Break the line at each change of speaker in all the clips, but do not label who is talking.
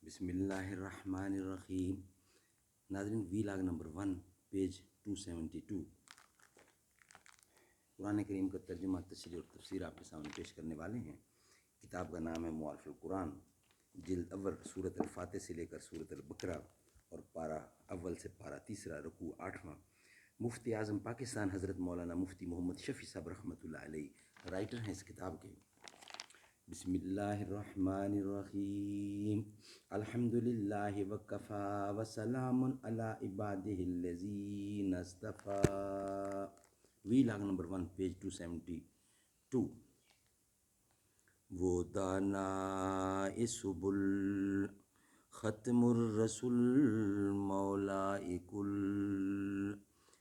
بسم اللہ الرحمن الرحیم۔ ناظرین، وی لاگ نمبر 1 پیج 272 قرآن کریم کا ترجمہ، تشریح اور تفسیر آپ کے سامنے پیش کرنے والے ہیں۔ کتاب کا نام ہے معارف القرآن، جلد اول، سورۃ الفاتح سے لے کر سورۃ البقرہ اور پارہ اول سے پارہ تیسرا، رکوع 8واں۔ مفتی اعظم پاکستان حضرت مولانا مفتی محمد شفیع صاحب رحمۃ اللہ علیہ رائٹر ہیں اس کتاب کے۔ بسم اللہ الرحمن الرحیم۔ الحمد للہ وکفیٰ وسلام علی عبادہ الذین اصطفیٰ۔ وی لاگ نمبر 1 پیج 272۔ وہ دانائے سبل ختم الرسل مولائے کل،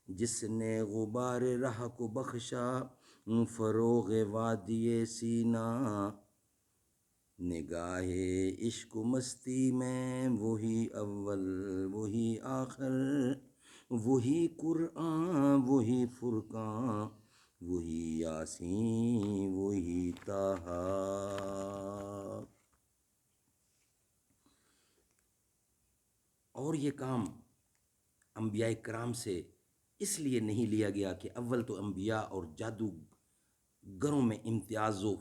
جس نے غبار رہ کو بخشا فروغ وادی سینا، نگاہ عشق و مستی میں وہی اول وہی آخر، وہی قرآن وہی فرقان وہی یاسین وہی طٰہٰ۔ اور یہ کام انبیاء کرام سے اس لیے نہیں لیا گیا کہ اول تو انبیاء اور جادوگروں میں امتیاز و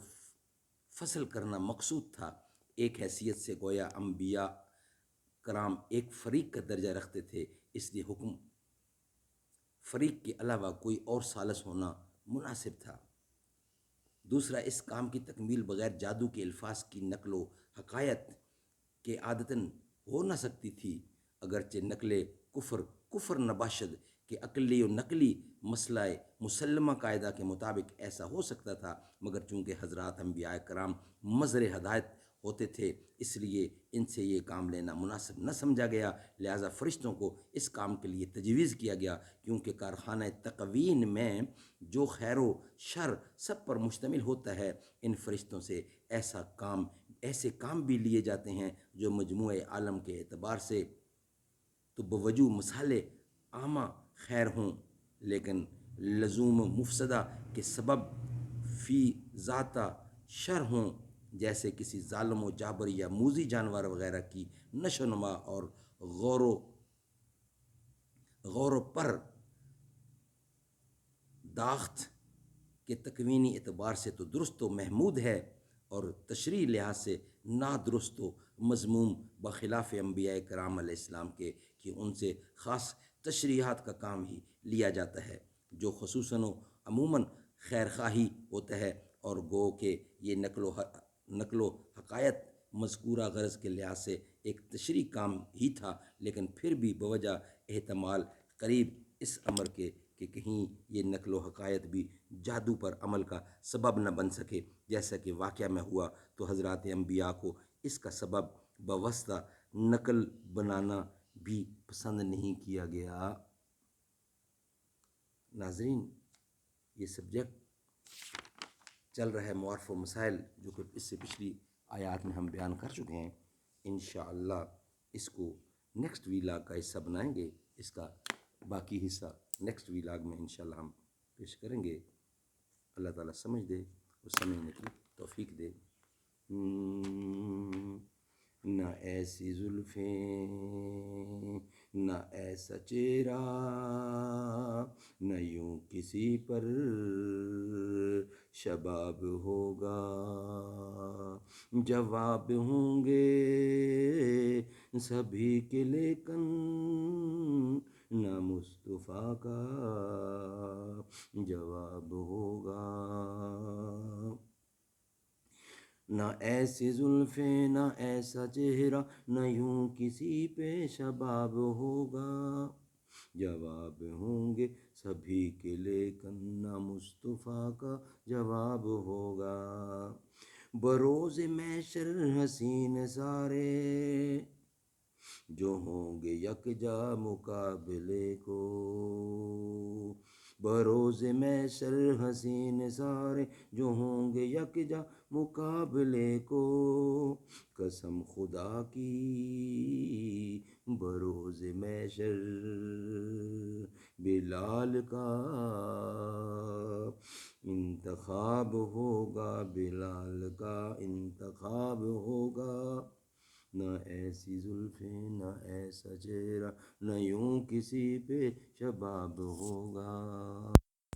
فصل کرنا مقصود تھا۔ ایک حیثیت سے گویا انبیاء کرام ایک فریق کا درجہ رکھتے تھے، اس لیے حکم فریق کے علاوہ کوئی اور ثالث ہونا مناسب تھا۔ دوسرا، اس کام کی تکمیل بغیر جادو کے الفاظ کی نقل و حکایت کے عادتاً ہو نہ سکتی تھی، اگرچہ نقل کفر نباشد کہ عقلی و نقلی مسئلہ مسلمہ قاعدہ کے مطابق ایسا ہو سکتا تھا، مگر چونکہ حضرات انبیاء کرام مظہر ہدایت ہوتے تھے اس لیے ان سے یہ کام لینا مناسب نہ سمجھا گیا، لہٰذا فرشتوں کو اس کام کے لیے تجویز کیا گیا، کیونکہ کارخانہ تکوین میں جو خیر و شر سب پر مشتمل ہوتا ہے، ان فرشتوں سے ایسے کام بھی لیے جاتے ہیں جو مجموعہ عالم کے اعتبار سے تو بوجہ مصالح عامہ خیر ہوں، لیکن لزوم مفسدہ کے سبب فی ذاتہ شر ہوں، جیسے کسی ظالم و جابر یا موذی جانور وغیرہ کی نشو و نما اور غور و پر داخت کے تکوینی اعتبار سے تو درست و محمود ہے، اور تشریعی لحاظ سے نادرست و مذموم، بخلاف انبیاء کرام علیہ السلام کے کہ ان سے خاص تشریحات کا کام ہی لیا جاتا ہے، جو خصوصاً و عموماً خیر خواہی ہوتا ہے، اور گو کہ یہ نقل و حکایت مذکورہ غرض کے لحاظ سے ایک تشریعی کام ہی تھا، لیکن پھر بھی بوجہ احتمال قریب اس امر کے کہ کہیں یہ نقل و حکایت بھی جادو پر عمل کا سبب نہ بن سکے، جیسا کہ واقعہ میں ہوا، تو حضرات انبیاء کو اس کا سبب بواسطہ نقل بنانا بھی پسند نہیں کیا گیا۔ ناظرین، یہ سبجیکٹ چل رہا ہے معارف و مسائل، جو کہ اس سے پچھلی آیات میں ہم بیان کر چکے ہیں۔ انشاءاللہ اس کو نیکسٹ ویلاگ کا حصہ بنائیں گے، اس کا باقی حصہ نیکسٹ ویلاگ میں انشاءاللہ ہم پیش کریں گے۔ اللہ تعالیٰ سمجھ دے اور سمجھنے کی توفیق دے۔ نہ ایسی زلفیں نہ ایسا چہرہ، نہ یوں کسی پر شباب ہوگا، جواب ہوں گے سبھی کے لیکن نہ مصطفیٰ کا جواب ہوگا۔ نہ ایسی زلفیں نہ ایسا چہرہ، نہ یوں کسی پہ شباب ہوگا، جواب ہوں گے سبھی کے لیکن نہ مصطفیٰ کا جواب ہوگا۔ بروز محشر حسین سارے جو ہوں گے یکجا مقابلے کو، بروز محشر حسین سارے جو ہوں گے یکجا مقابلے کو، قسم خدا کی بروز محشر بلال کا انتخاب ہوگا، بلال کا انتخاب ہوگا، نہ ایسی زلفیں نہ ایسا چہرہ، نہ یوں کسی پہ شباب ہوگا.